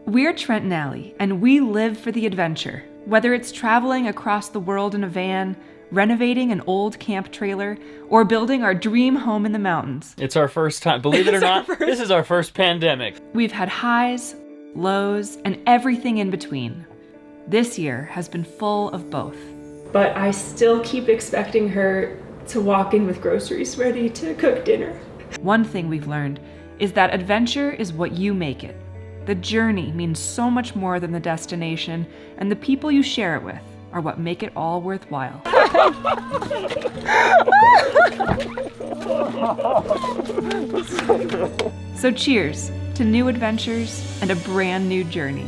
We're Trent Allie, and we live for the adventure. Whether it's traveling across the world in a van, renovating an old camp trailer, or building our dream home in the mountains. It's our first time, believe it or not, this is our first pandemic. We've had highs, lows, and everything in between. This year has been full of both. But I still keep expecting her to walk in with groceries ready to cook dinner. One thing we've learned is that adventure is what you make it. The journey means so much more than the destination, and the people you share it with are what make it all worthwhile. So cheers to new adventures and a brand new journey.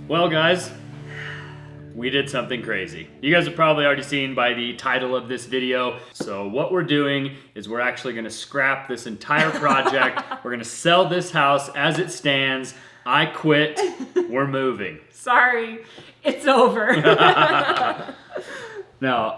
Well, guys, we did something crazy. You guys have probably already seen by the title of this video. So what we're doing is we're actually gonna scrap this entire project. We're gonna sell this house as it stands. I quit, we're moving. Sorry, it's over. No,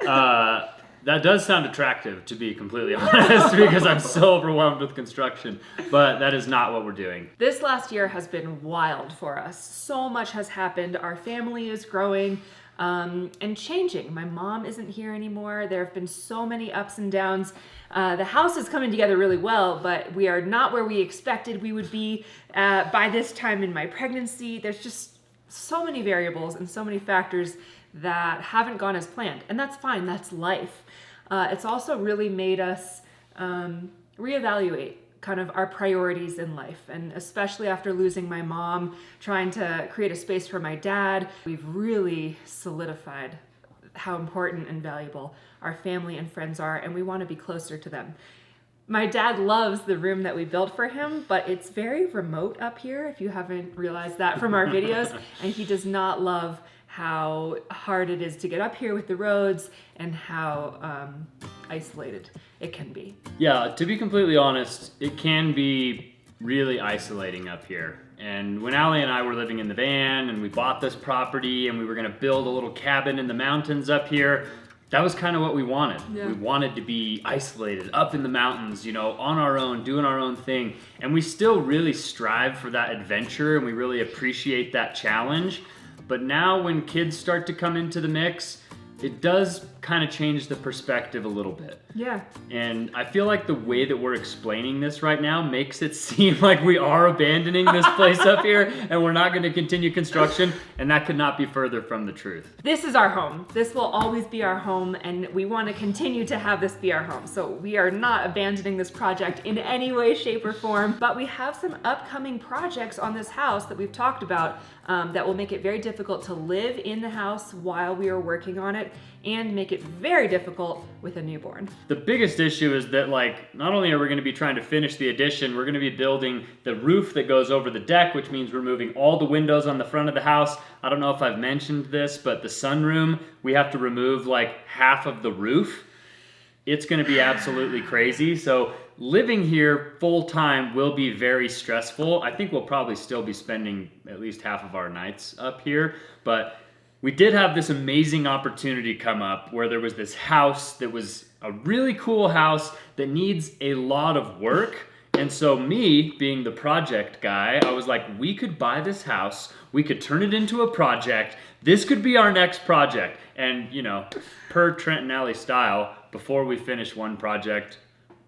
that does sound attractive, to be completely honest, because I'm so overwhelmed with construction, but that is not what we're doing. This last year has been wild for us. So much has happened. Our family is growing and changing. My mom isn't here anymore. There have been so many ups and downs. The house is coming together really well, but we are not where we expected we would be by this time in my pregnancy. There's just so many variables and so many factors that haven't gone as planned, and that's fine. That's life. It's also really made us reevaluate kind of our priorities in life, and especially after losing my mom, trying to create a space for my dad, we've really solidified how important and valuable our family and friends are, and we want to be closer to them. My dad loves the room that we built for him, but it's very remote up here, if you haven't realized that from our videos, and he does not love how hard it is to get up here with the roads and how isolated it can be. Yeah, to be completely honest, it can be really isolating up here. And when Allie and I were living in the van and we bought this property and we were gonna build a little cabin in the mountains up here, that was kind of what we wanted. Yeah. We wanted to be isolated up in the mountains, you know, on our own, doing our own thing. And we still really strive for that adventure and we really appreciate that challenge. But now when kids start to come into the mix, it does kind of change the perspective a little bit. Yeah. And I feel like the way that we're explaining this right now makes it seem like we are abandoning this place up here and we're not going to continue construction, and that could not be further from the truth. This is our home. This will always be our home, and we want to continue to have this be our home. So we are not abandoning this project in any way, shape, or form, but we have some upcoming projects on this house that we've talked about that will make it very difficult to live in the house while we are working on it, and make it very difficult with a newborn. The biggest issue is that, like, not only are we going to be trying to finish the addition, we're going to be building the roof that goes over the deck, which means we're moving all the windows on the front of the house. I don't know if I've mentioned this, but the sunroom, we have to remove like half of the roof. It's going to be absolutely crazy. So living here full time will be very stressful. I think we'll probably still be spending at least half of our nights up here, but we did have this amazing opportunity come up where there was this house that was a really cool house that needs a lot of work. And so me, being the project guy, I was like, we could buy this house, we could turn it into a project, this could be our next project. And, you know, per Trent Allie style, before we finish one project,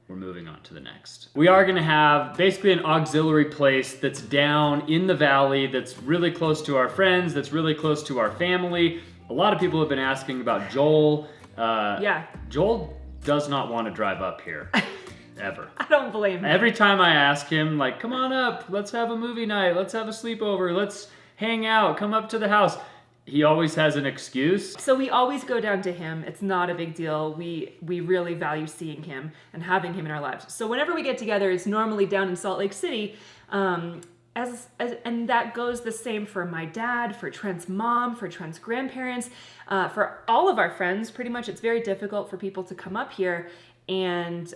we're moving on to the next. We are gonna have basically an auxiliary place that's down in the valley, that's really close to our friends, that's really close to our family. A lot of people have been asking about Joel. Yeah. Joel does not want to drive up here, ever. I don't blame him. Every time I ask him, like, come on up, let's have a movie night, let's have a sleepover, let's hang out, come up to the house, he always has an excuse. So we always go down to him. It's not a big deal. We really value seeing him and having him in our lives. So whenever we get together, it's normally down in Salt Lake City. And that goes the same for my dad, for Trent's mom, for Trent's grandparents, for all of our friends. Pretty much it's very difficult for people to come up here. And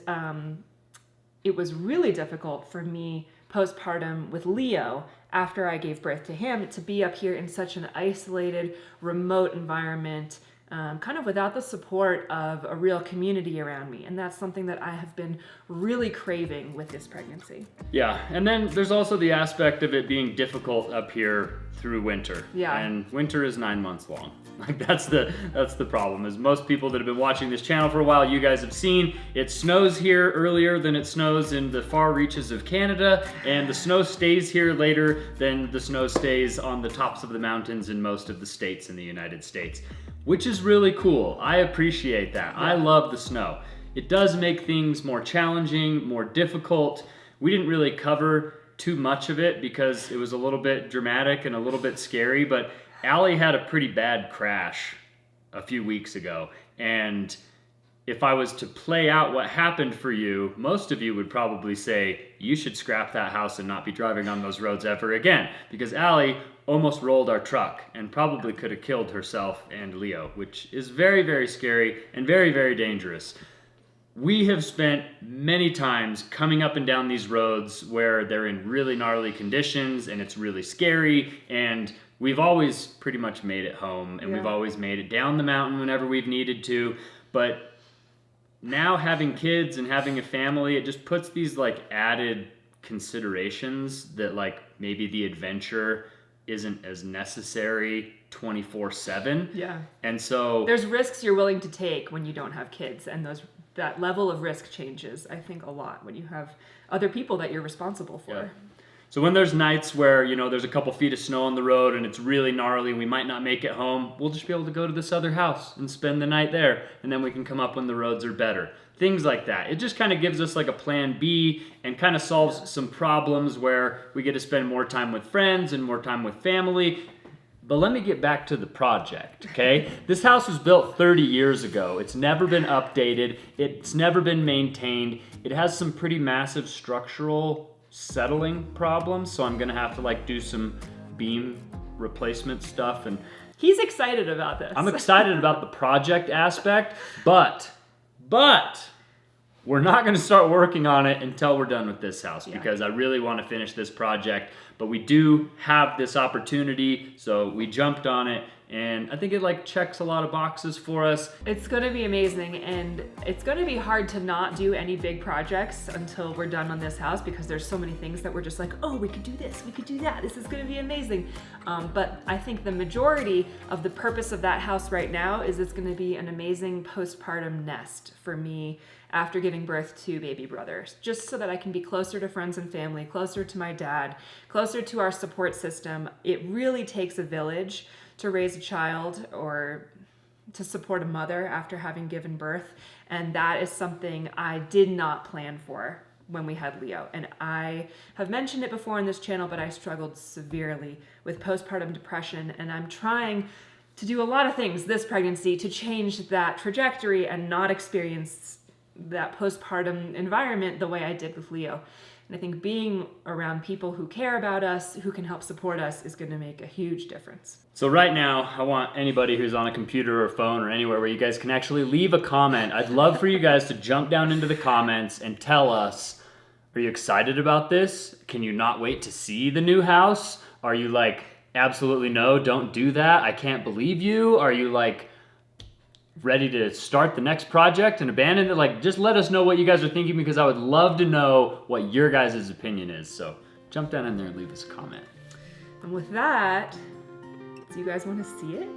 it was really difficult for me postpartum with Leo after I gave birth to him to be up here in such an isolated, remote environment kind of without the support of a real community around me. And that's something that I have been really craving with this pregnancy. Yeah, and then there's also the aspect of it being difficult up here through winter. Yeah. And winter is 9 months long. Like that's the problem. As most people that have been watching this channel for a while, you guys have seen, it snows here earlier than it snows in the far reaches of Canada, and the snow stays here later than the snow stays on the tops of the mountains in most of the states in the United States, which is really cool. I appreciate that. I love the snow. It does make things more challenging, more difficult. We didn't really cover too much of it because it was a little bit dramatic and a little bit scary, but Allie had a pretty bad crash a few weeks ago, and if I was to play out what happened for you, most of you would probably say you should scrap that house and not be driving on those roads ever again, because Allie almost rolled our truck and probably could have killed herself and Leo, which is very, very scary and very, very dangerous. We have spent many times coming up and down these roads where they're in really gnarly conditions and it's really scary, and we've always pretty much made it home, and we've always made it down the mountain whenever we've needed to. But now having kids and having a family, it just puts these like added considerations that like maybe the adventure isn't as necessary 24/7. Yeah. And so There's risks you're willing to take when you don't have kids, and that level of risk changes, I think, a lot when you have other people that you're responsible for. Yeah. So when there's nights where, you know, there's a couple feet of snow on the road and it's really gnarly, we might not make it home, we'll just be able to go to this other house and spend the night there, and then we can come up when the roads are better. Things like that. It just kind of gives us like a plan B and kind of solves some problems where we get to spend more time with friends and more time with family. But let me get back to the project, okay? This house was built 30 years ago. It's never been updated. It's never been maintained. It has some pretty massive structural settling problems, so I'm gonna have to like do some beam replacement stuff, and He's excited about this. I'm excited about the project aspect, but we're not gonna start working on it until we're done with this house, because I really wanna finish this project. But we do have this opportunity, so we jumped on it, and I think it like checks a lot of boxes for us. It's going to be amazing, and it's going to be hard to not do any big projects until we're done on this house, because there's so many things that we're just like, oh, we could do this, we could do that, this is going to be amazing. But I think the majority of the purpose of that house right now is it's going to be an amazing postpartum nest for me after giving birth to baby brothers, just so that I can be closer to friends and family, closer to my dad, closer to our support system. It really takes a village to raise a child or to support a mother after having given birth, and that is something I did not plan for when we had Leo. And I have mentioned it before on this channel, but I struggled severely with postpartum depression, and I'm trying to do a lot of things this pregnancy to change that trajectory and not experience that postpartum environment the way I did with Leo. And I think being around people who care about us, who can help support us, is going to make a huge difference. So right now, I want anybody who's on a computer or phone or anywhere where you guys can actually leave a comment. I'd love for you guys to jump down into the comments and tell us, are you excited about this? Can you not wait to see the new house? Are you like, absolutely no, don't do that, I can't believe you? Are you like, ready to start the next project and abandon it? Like, just let us know what you guys are thinking, because I would love to know what your guys' opinion is. So jump down in there and leave us a comment. And with that, do you guys want to see it?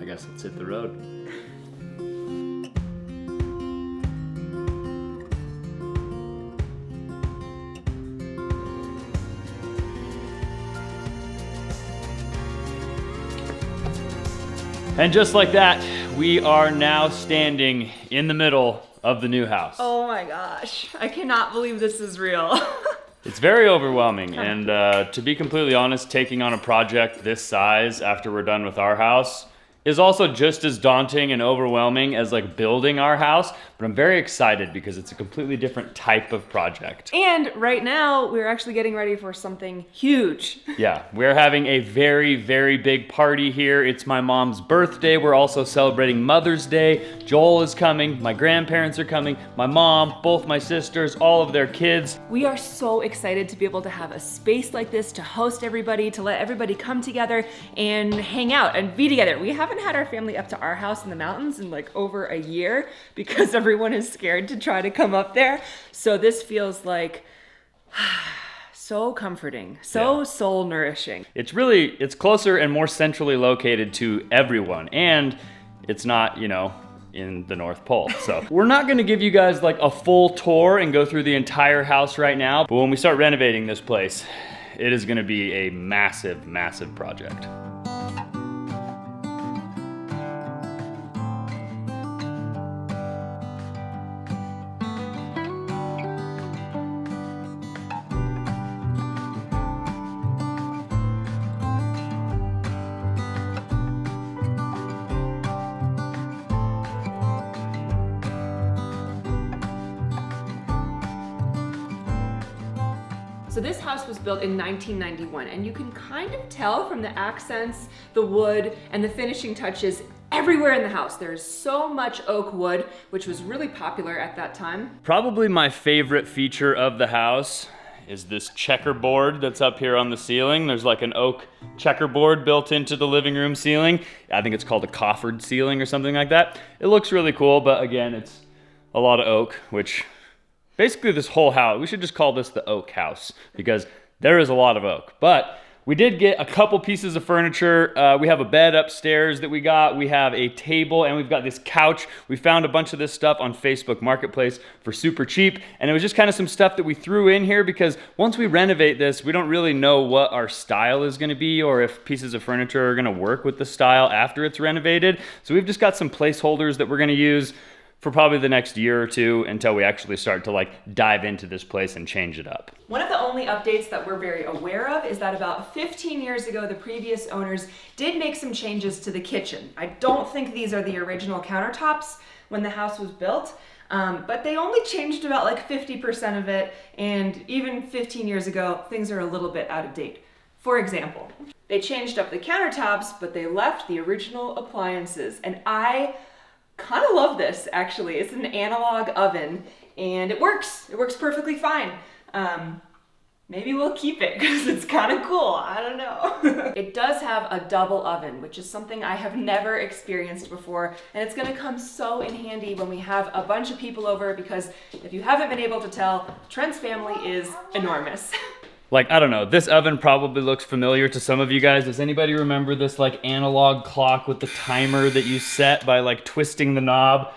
I guess let's hit the road. And just like that, we are now standing in the middle of the new house. Oh my gosh, I cannot believe this is real. It's very overwhelming, and to be completely honest, taking on a project this size after we're done with our house is also just as daunting and overwhelming as like building our house, but I'm very excited because it's a completely different type of project. And right now, we're actually getting ready for something huge. Yeah, we're having a very, very big party here. It's my mom's birthday. We're also celebrating Mother's Day. Joel is coming, my grandparents are coming, my mom, both my sisters, all of their kids. We are so excited to be able to have a space like this to host everybody, to let everybody come together and hang out and be together. We haven't haven't had our family up to our house in the mountains in like over a year because everyone is scared to try to come up there. So this feels like so comforting, so soul nourishing. It's closer and more centrally located to everyone, and it's not, you know, in the North Pole. So we're not gonna give you guys like a full tour and go through the entire house right now, but when we start renovating this place, it is gonna be a massive, massive project. So this house was built in 1991, and you can kind of tell from the accents, the wood, and the finishing touches everywhere in the house. There's so much oak wood, which was really popular at that time. Probably my favorite feature of the house is this checkerboard that's up here on the ceiling. There's like an oak checkerboard built into the living room ceiling. I think it's called a coffered ceiling or something like that. It looks really cool, but again, it's a lot of oak, which basically this whole house, we should just call this the oak house because there is a lot of oak. But we did get a couple pieces of furniture. We have a bed upstairs that we got. We have a table and we've got this couch. We found a bunch of this stuff on Facebook Marketplace for super cheap. And it was just kind of some stuff that we threw in here because once we renovate this, we don't really know what our style is gonna be or if pieces of furniture are gonna work with the style after it's renovated. So we've just got some placeholders that we're gonna use for probably the next year or two until we actually start to like dive into this place and change it up. One of the only updates that we're very aware of is that about 15 years ago, the previous owners did make some changes to the kitchen. I don't think these are the original countertops when the house was built, but they only changed about like 50% of it, and even 15 years ago, things are a little bit out of date. For example, they changed up the countertops, but they left the original appliances, and I kind of love this actually. It's an analog oven and it works perfectly fine. Maybe we'll keep it because it's kind of cool. I don't know. It does have a double oven, which is something I have never experienced before, and it's going to come so in handy when we have a bunch of people over because if you haven't been able to tell, Trent's family is enormous. Like, I don't know, this oven probably looks familiar to some of you guys. Does anybody remember this like analog clock with the timer that you set by like twisting the knob?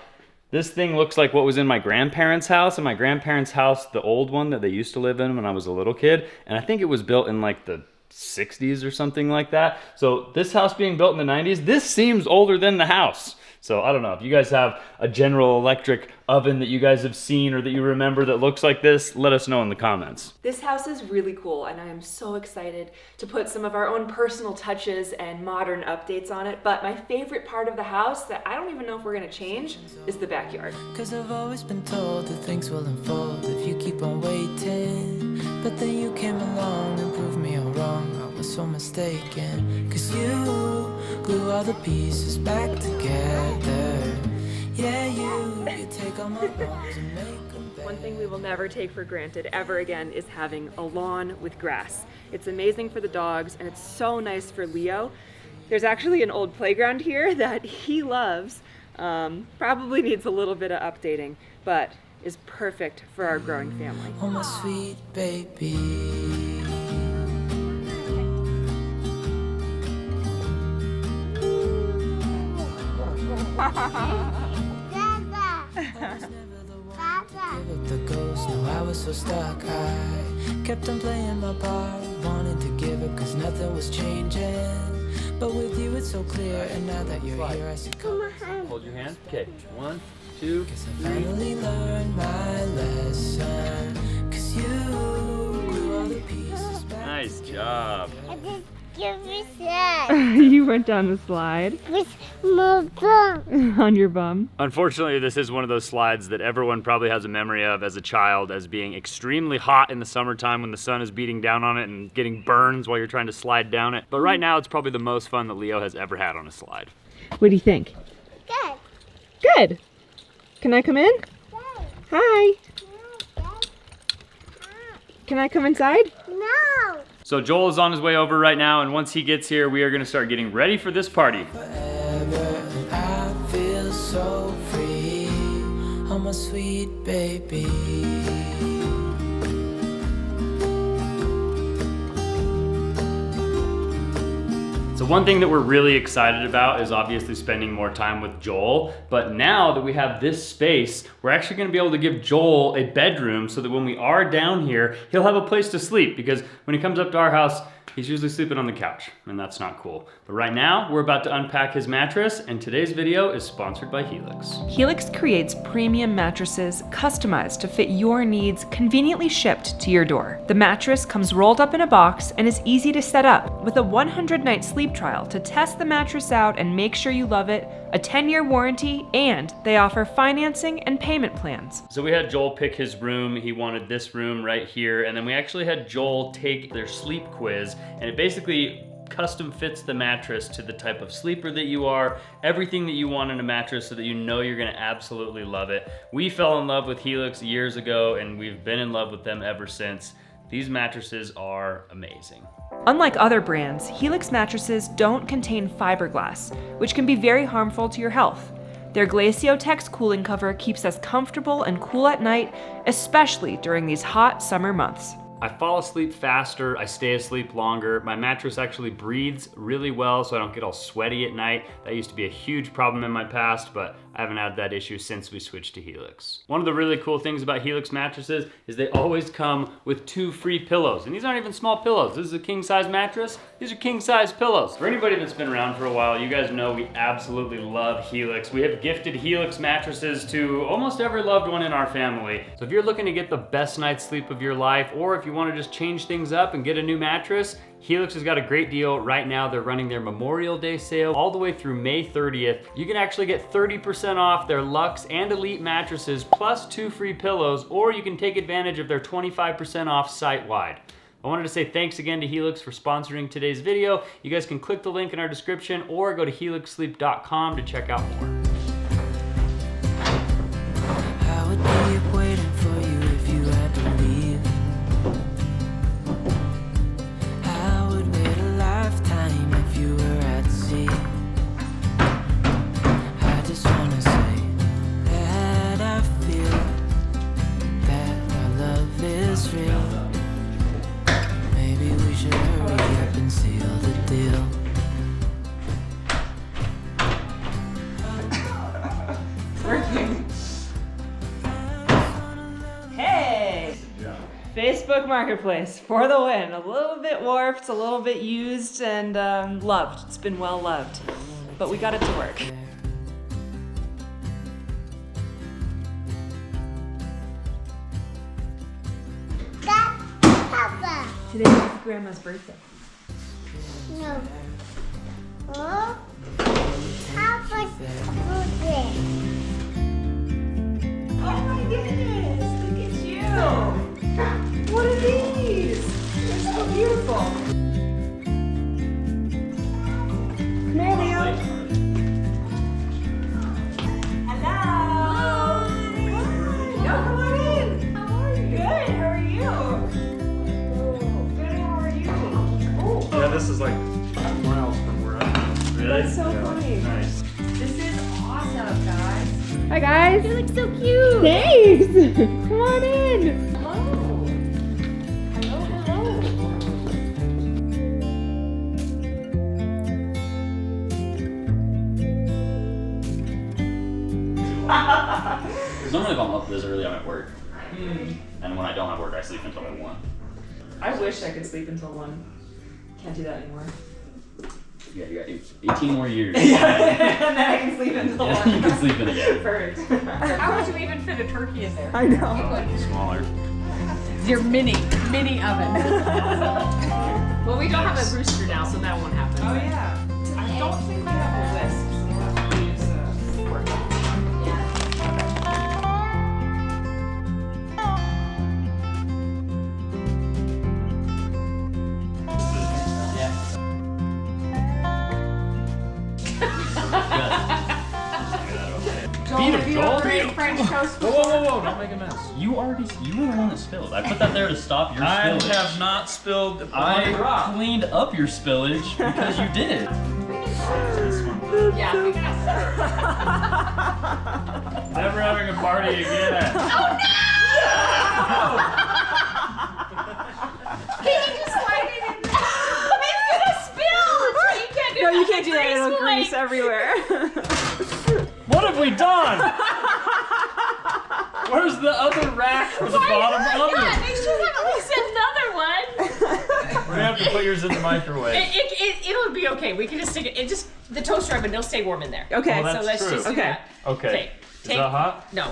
This thing looks like what was in my grandparents' house. In my grandparents' house, the old one that they used to live in when I was a little kid. And I think it was built in like the 60s or something like that. So this house being built in the 90s, this seems older than the house. So I don't know, if you guys have a General Electric oven that you guys have seen or that you remember that looks like this, let us know in the comments. This house is really cool and I am so excited to put some of our own personal touches and modern updates on it, but my favorite part of the house that I don't even know if we're gonna change is the backyard. 'Cause I've always been told that things will unfold if you keep on waiting, but then you came along and proved me all wrong. I was so mistaken, 'cause you glue all the pieces back together. Yeah, you take all my wrongs and make them better. One thing we will never take for granted ever again is having a lawn with grass. It's amazing for the dogs and it's so nice for Leo. There's actually an old playground here that he loves. Probably needs a little bit of updating, but is perfect for our growing family. Oh, my sweet baby. The ghost, no, I was so stuck. I kept on playing my part, wanted to give up 'cause nothing was changing. But with you it's so clear, and now that you're here I see colors. Hold your hand. Okay, 1, 2, 3. Finally learned my lesson, 'cause you glue all the pieces back. Nice job. You went down the slide With my bum. on your bum. Unfortunately, this is one of those slides that everyone probably has a memory of as a child as being extremely hot in the summertime when the sun is beating down on it and getting burns while you're trying to slide down it. But right now, it's probably the most fun that Leo has ever had on a slide. What do you think? Good. Good. Can I come in? Good. Hi. No, Can I come inside? no. So Joel is on his way over right now, and once he gets here, we are gonna start getting ready for this party. Forever oh my sweet baby. So one thing that we're really excited about is obviously spending more time with Joel, but now that we have this space, we're actually gonna be able to give Joel a bedroom so that when we are down here, he'll have a place to sleep, because when he comes up to our house, he's usually sleeping on the couch, and that's not cool. But right now, we're about to unpack his mattress, and today's video is sponsored by Helix. Helix creates premium mattresses customized to fit your needs, conveniently shipped to your door. The mattress comes rolled up in a box and is easy to set up, with a 100-night sleep trial to test the mattress out and make sure you love it, a 10-year warranty, and they offer financing and payment plans. So we had Joel pick his room. He wanted this room right here, and then we actually had Joel take their sleep quiz, and it basically custom fits the mattress to the type of sleeper that you are, everything that you want in a mattress so that you know you're gonna absolutely love it. We fell in love with Helix years ago, and we've been in love with them ever since. These mattresses are amazing. Unlike other brands, Helix mattresses don't contain fiberglass, which can be very harmful to your health. Their Glaciotex cooling cover keeps us comfortable and cool at night, especially during these hot summer months. I fall asleep faster, I stay asleep longer. My mattress actually breathes really well so I don't get all sweaty at night. That used to be a huge problem in my past, but I haven't had that issue since we switched to Helix. One of the really cool things about Helix mattresses is they always come with 2 free pillows. And these aren't even small pillows. This is a king size mattress. These are king size pillows. For anybody that's been around for a while, you guys know we absolutely love Helix. We have gifted Helix mattresses to almost every loved one in our family. So if you're looking to get the best night's sleep of your life, or if you want to just change things up and get a new mattress, Helix has got a great deal right now. They're running their Memorial Day sale all the way through May 30th. You can actually get 30% off their Luxe and Elite mattresses plus 2 free pillows, or you can take advantage of their 25% off site-wide. I wanted to say thanks again to Helix for sponsoring today's video. You guys can click the link in our description or go to helixsleep.com to check out more. I would be up waiting for you if you had to leave. I would wait a lifetime if you were at sea. I just wanna say that I feel that our love is real. Maybe we should hurry up and seal the deal. Working. Hey! Facebook Marketplace for the win. A little bit warped, a little bit used, and loved. It's been well loved. But we got it to work. That's Papa. Today is Grandma's birthday. No. Oh, Papa's birthday. Oh my goodness! Look at you! What are these? They're so beautiful. Come here, Leo. Hello. Hi. No, come on in. How are you? Good. How are you? Good. How are you? Oh, Yeah, this is like 5 miles from where I am. Really? that's so funny. Nice. This is awesome, guys. Hi guys. You look so cute. Thanks. Come on in. Hello. Hello. Because normally if I'm up this early, I'm at work. And when I don't have work, I sleep until 1. I wish I could sleep until 1. Can't do that anymore. Yeah, you got 18 more years. and then I can sleep until Yeah, 1. you can sleep in again. Perfect. How would you even fit a turkey in there? I know. Smaller. Your mini oven. Well, we don't have a rooster now, so that won't happen. Oh yeah. I don't think we have a whisk, so we'll have to use a fork. Beat him, Joel. French toast. Whoa, don't make a mess. You were the one that spilled. I put that there to stop your I spillage. have not spilled I one drop. cleaned up your spillage because you did. Yeah, we can. Never having a party you get. Oh no! Can you just slide it in there? It's gonna spill! You can't do No, you can't do that. It'll gracefully. grease everywhere. What have we done? Where's the other rack for the bottom Yeah, oven? they should have at least another one. We're gonna have to put yours in the microwave. It'll be okay. We can just stick it. It just the toaster oven. It'll stay warm in there. Okay. Oh, that's So let's true. just do Okay. that. Okay. Is Take. that hot? No.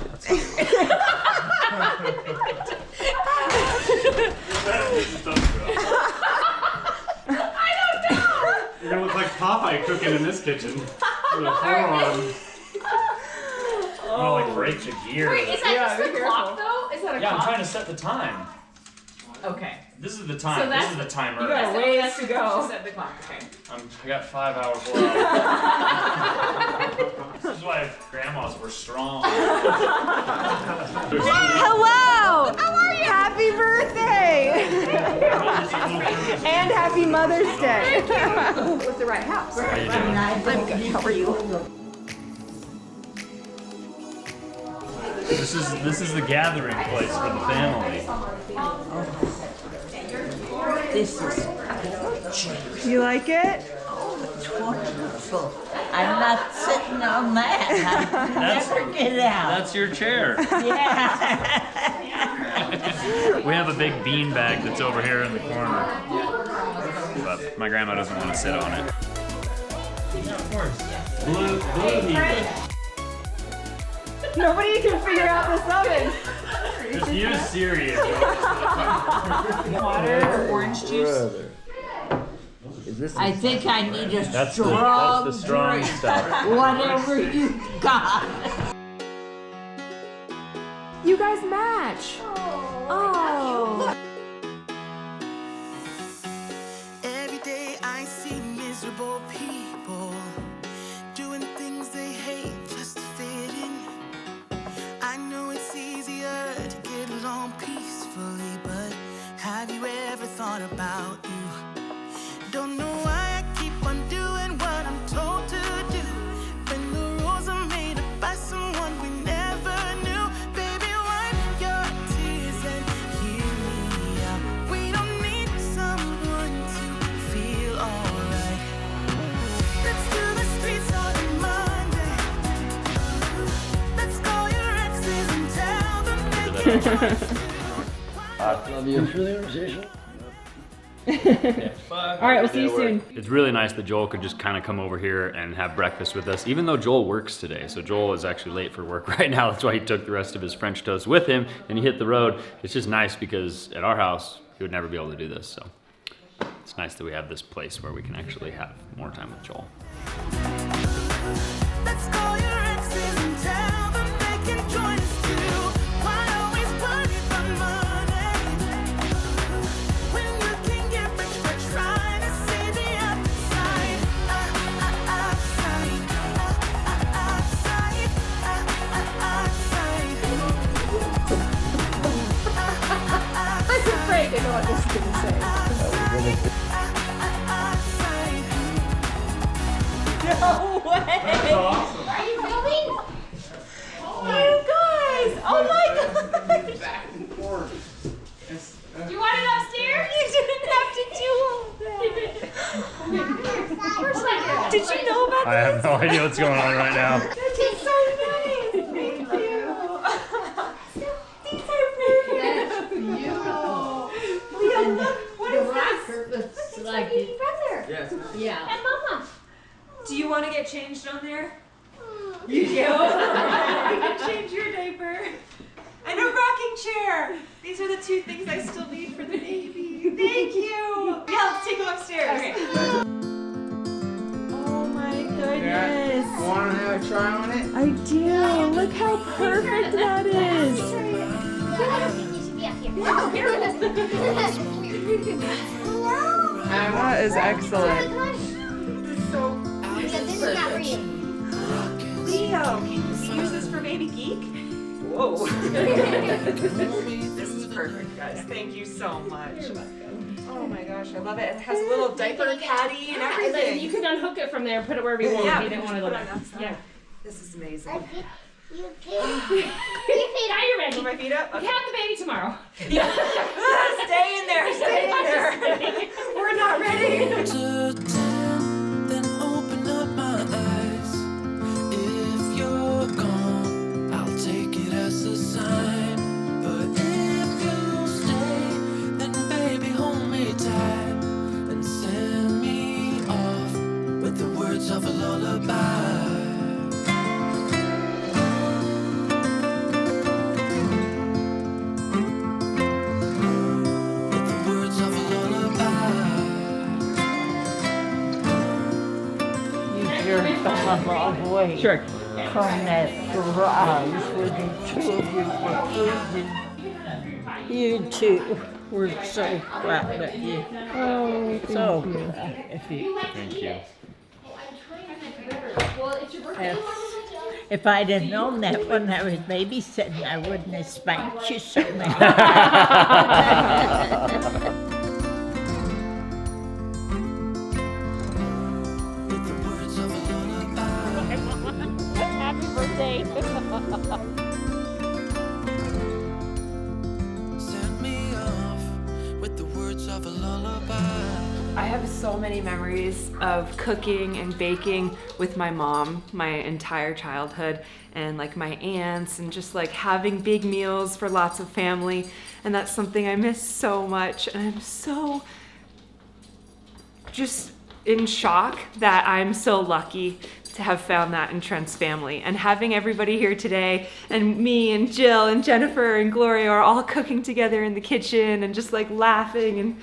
I don't know. You're gonna look like Popeye cooking in this kitchen. With a forearm. Oh, like break the gear. Wait, is that Yeah, just be the clock though? Is that a Yeah, I'm clock? trying to set the time. Okay. This is the So time. This that's- is the timer. You got a ways to go. Just set the clock. Okay. I got 5 hours. 4 hours. This is why grandmas were strong. Hello! How are you? Happy birthday! And happy Mother's Day. With the right house. How you doing? I'm good. How are you? This is the gathering place for the family. This is You like it? wonderful. I'm not sitting on that. I never get out. That's your chair. Yeah. We have a big bean bag that's over here in the corner. But my grandma doesn't want to sit on it. Yeah, of course. Blue heat. Nobody can figure out this oven. Just use Siri. Water or orange juice? I think I need a That's strong the strong drink. stuff. Whatever you got. You guys match. Oh. Every day I see miserable people doing things they hate just to fit in. I know it's easier to get along peacefully, but have you ever thought about you? Don't know why I keep on doing what I'm told to do when the rules are made up by someone we never knew. Baby, wipe your tears and hear me out. We don't need someone to feel alright. Let's do the streets on a Monday. Let's call your exes and tell them they can All right, we'll see you soon. It's really nice that Joel could just kind of come over here and have breakfast with us, even though Joel works today. So Joel is actually late for work right now. That's why he took the rest of his French toast with him and he hit the road. It's just nice because at our house, he would never be able to do this. So it's nice that we have this place where we can actually have more time with Joel. Let's call your exes and tell them they can join us too. Why always worry about money when you can get rich for trying to see the outside? Outside. I'm afraid to know what this is going to say. No way! That's awesome. Are you filming? You guys! Oh my gosh! Back and forth. You want it upstairs? You didn't have to do all that. Did you know about I have no idea what's going on right now. that? It's so nice. Thank you. These are pretty. Leo, look. What is this? It's like Baby brother. Yes. yeah. And mama. Do you want to get changed on there? You do? We can change your diaper. And a rocking chair. These are the two things I still need for the baby. Thank you. Yeah, let's take them upstairs. Okay. Oh my goodness. Want to have a try on it? I do. Look how perfect that is. You should be up here. No, here. That is excellent. This is not for you. Leo, can you use this for Baby Geek? Whoa. This is perfect, guys. Thank you so much. Oh my gosh, I love it. It has a little diaper caddy and And then everything. you can unhook it from there, put it wherever you want. Yeah, You didn't want to put look. it on that side. Yeah. This is amazing. You can now you're ready. Put my feet up. We have the baby tomorrow. Stay in there. Stay in there. We're not ready. To 10, then open up my eyes. If you're gone, I'll take it as a sign. But if you stay, then baby hold me tight and send me off with the words of a lullaby. With the words of a lullaby. You sure come a long way. Sure. From that garage where the two of you were cruising. You two were so proud of you. Oh, so proud of you. Thank you. If I'd have known that when I was babysitting, I wouldn't have spanked you so much. With the words of a lullaby. Happy birthday. Send me off with the words of a lullaby. I have so many memories of cooking and baking with my mom my entire childhood, and like my aunts, and just like having big meals for lots of family, and that's something I miss so much. And I'm so just in shock that I'm so lucky to have found that in Trent's family, and having everybody here today, and me and Jill and Jennifer and Gloria are all cooking together in the kitchen and just like laughing, and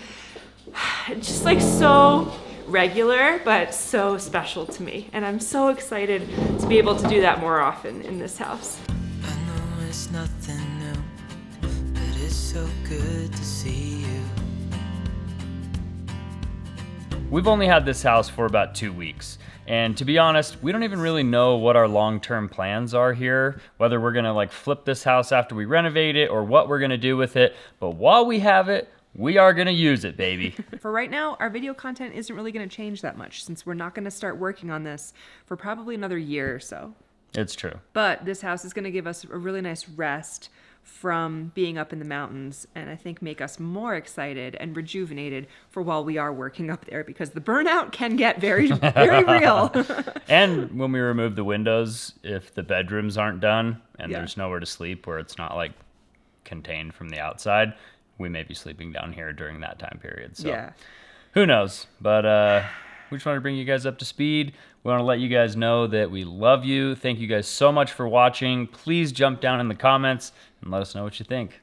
it's just like so regular but so special to me, and I'm so excited to be able to do that more often in this house. I know it's nothing new, but it's so good to see you. We've only had this house for about 2 weeks. And to be honest, we don't even really know what our long-term plans are here, whether we're gonna like flip this house after we renovate it or what we're gonna do with it. But while we have it, we are gonna use it, baby. For right now, our video content isn't really going to change that much since we're not going to start working on this for probably another year or so. It's true. But this house is going to give us a really nice rest from being up in the mountains, and I think make us more excited and rejuvenated for while we are working up there, because the burnout can get very, very real. And when we remove the windows, if the bedrooms aren't done and Yeah. there's nowhere to sleep where it's not like contained from the outside, we may be sleeping down here during that time period. So Yeah. who knows? But we just want to bring you guys up to speed. We want to let you guys know that we love you. Thank you guys so much for watching. Please jump down in the comments and let us know what you think.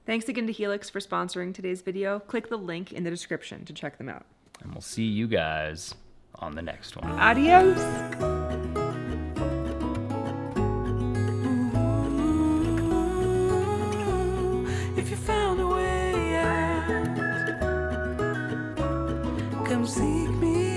Thanks again to Helix for sponsoring today's video. Click the link in the description to check them out. And we'll see you guys on the next one. Adios! If you found a way out, come seek me